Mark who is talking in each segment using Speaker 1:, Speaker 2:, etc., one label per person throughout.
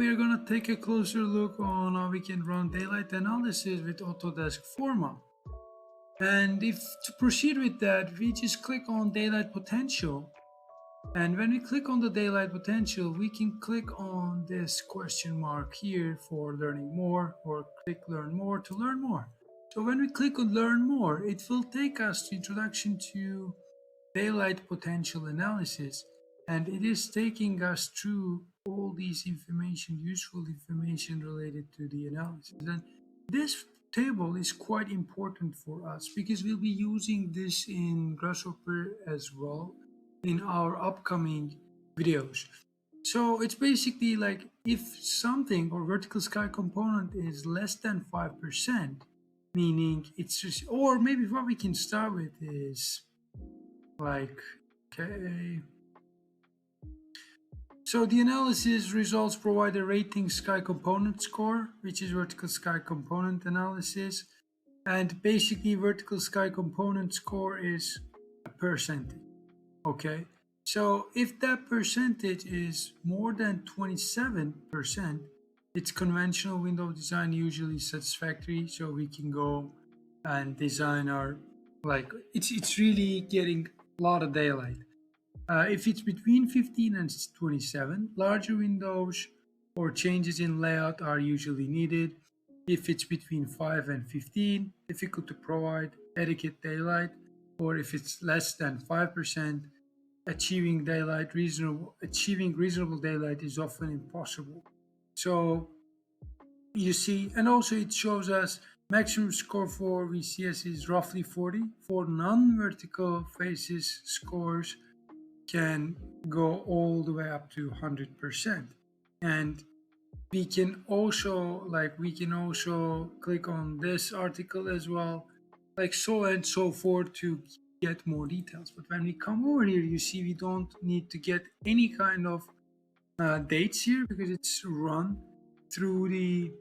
Speaker 1: We're going to take a closer look on how we can run daylight analysis with Autodesk Forma. And if to proceed with that, we just click on daylight potential. And when we click on the daylight potential, we can click on this question mark here for learning more, or click learn more to learn more. So when we click on learn more, it will take us to introduction to daylight potential analysis, and it is taking us through all these information, useful information related to the analysis. And this table is quite important for us because we'll be using this in Grasshopper as well in our upcoming videos. So it's basically like if something or vertical sky component is less than 5%, meaning it's just, or maybe what we can start with is like, okay. So the analysis results provide a rating sky component score, which is vertical sky component analysis. And basically vertical sky component score is a percentage. Okay. So if that percentage is more than 27%, it's conventional window design, usually satisfactory. So we can go and design our, like, it's really getting a lot of daylight. If it's between 15 and 27, larger windows or changes in layout are usually needed. If it's between 5 and 15, difficult to provide adequate daylight, or if it's less than 5%, achieving reasonable daylight is often impossible. So you see, and also it shows us maximum score for VCS is roughly 40. For non-vertical faces, scores can go all the way up to 100%. And we can also click on this article as well, like so and so forth, to get more details. But when we come over here, you see we don't need to get any kind of dates here because it's run through the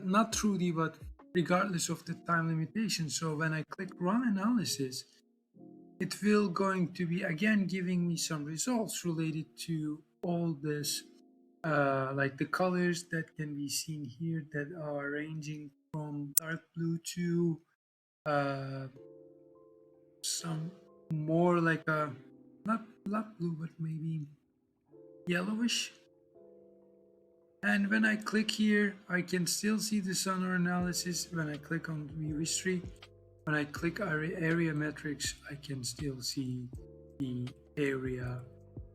Speaker 1: not through the, but regardless of the time limitation. So when I click run analysis, it will going to be again giving me some results related to all this, like the colors that can be seen here that are ranging from dark blue to some more like a not blue but maybe yellowish. And when I click here, I can still see the sonar analysis. When I click on view history, when I click area metrics, I can still see the area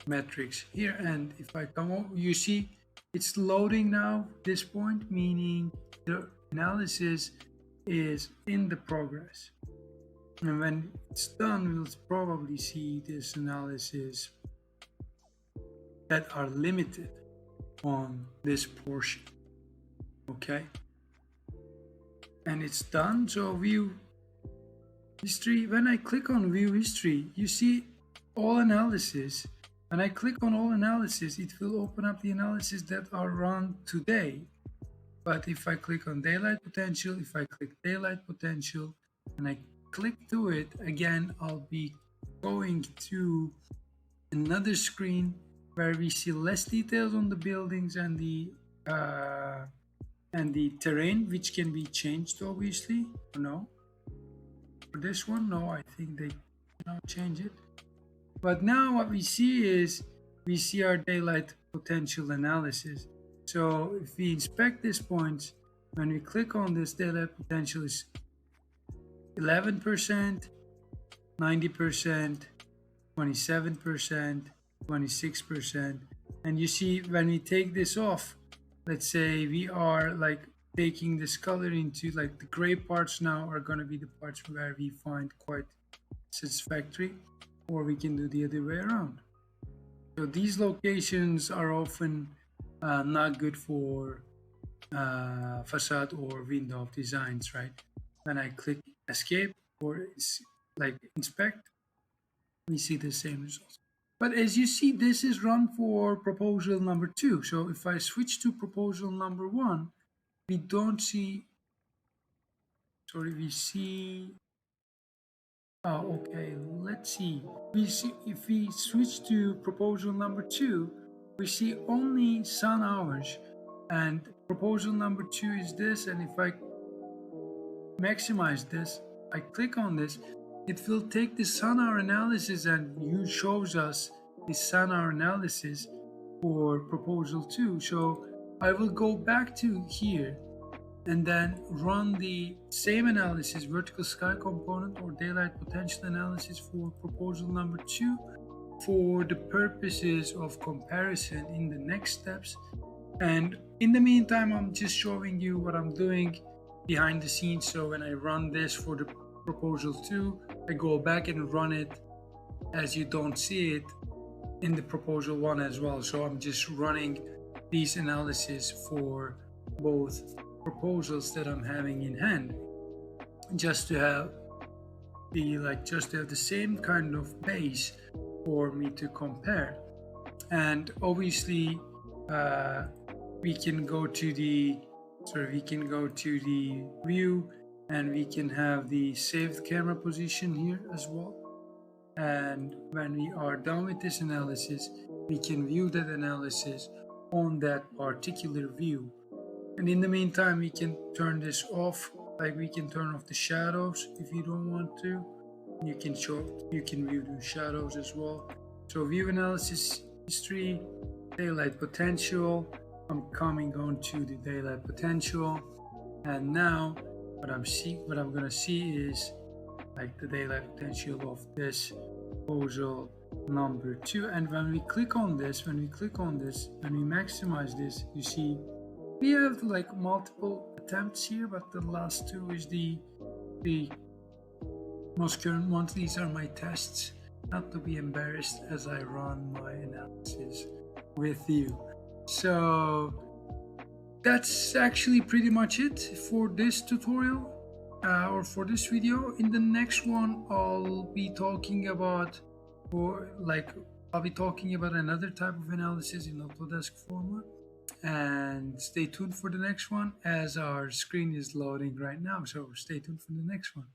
Speaker 1: metrics here. And if I come over, you see it's loading now this point, meaning the analysis is in the progress. And when it's done, we'll probably see this analysis that are limited on this portion. Okay, and it's done. So view history, when I click on view history, you see all analysis. When I click on all analysis, it will open up the analysis that are run today. But if I click on daylight potential, if I click daylight potential and I click to it again, I'll be going to another screen where we see less details on the buildings and the terrain, which can be changed obviously. Or no, for this one, no, I think they cannot change it. But now what we see is we see our daylight potential analysis. So if we inspect these points, when we click on this, daylight potential is 11%, 90%, 27%, 26%. And you see when we take this off, let's say we are like taking this color into, like, the gray parts now are going to be the parts where we find quite satisfactory, or we can do the other way around. So these locations are often not good for facade or window designs, right? When I click escape or like inspect, we see the same results. But as you see, this is run for proposal number 2. So if I switch to proposal number 1, we don't see, sorry, we see Okay, let's see. We see if we switch to proposal number 2, we see only sun hours, and proposal number 2 is this. And if I maximize this, I click on this, it will take the sun hour analysis and you shows us the sun hour analysis for proposal 2. So I will go back to here and then run the same analysis, vertical sky component or daylight potential analysis for proposal number 2 for the purposes of comparison in the next steps. And in the meantime, I'm just showing you what I'm doing behind the scenes. So when I run this for the proposal 2, I go back and run it as you don't see it in the proposal 1 as well. So I'm just running these analyses for both proposals that I'm having in hand, just to have the same kind of base for me to compare. And obviously we can go to the view, and we can have the saved camera position here as well. And when we are done with this analysis, we can view that analysis on that particular view. And in the meantime, we can turn this off, like we can turn off the shadows if you don't want to. You can view the shadows as well. So view analysis history, daylight potential. I'm coming on to the daylight potential, and now what I'm gonna see is like the daylight potential of this proposal number 2. And when we click on this, when we maximize this, you see we have like multiple attempts here, but the last 2 is the most current ones. These are my tests, not to be embarrassed as I run my analysis with you. So that's actually pretty much it for this tutorial or for this video. In the next one, I'll be talking about another type of analysis in Autodesk Forma. And stay tuned for the next one, as our screen is loading right now. So stay tuned for the next one.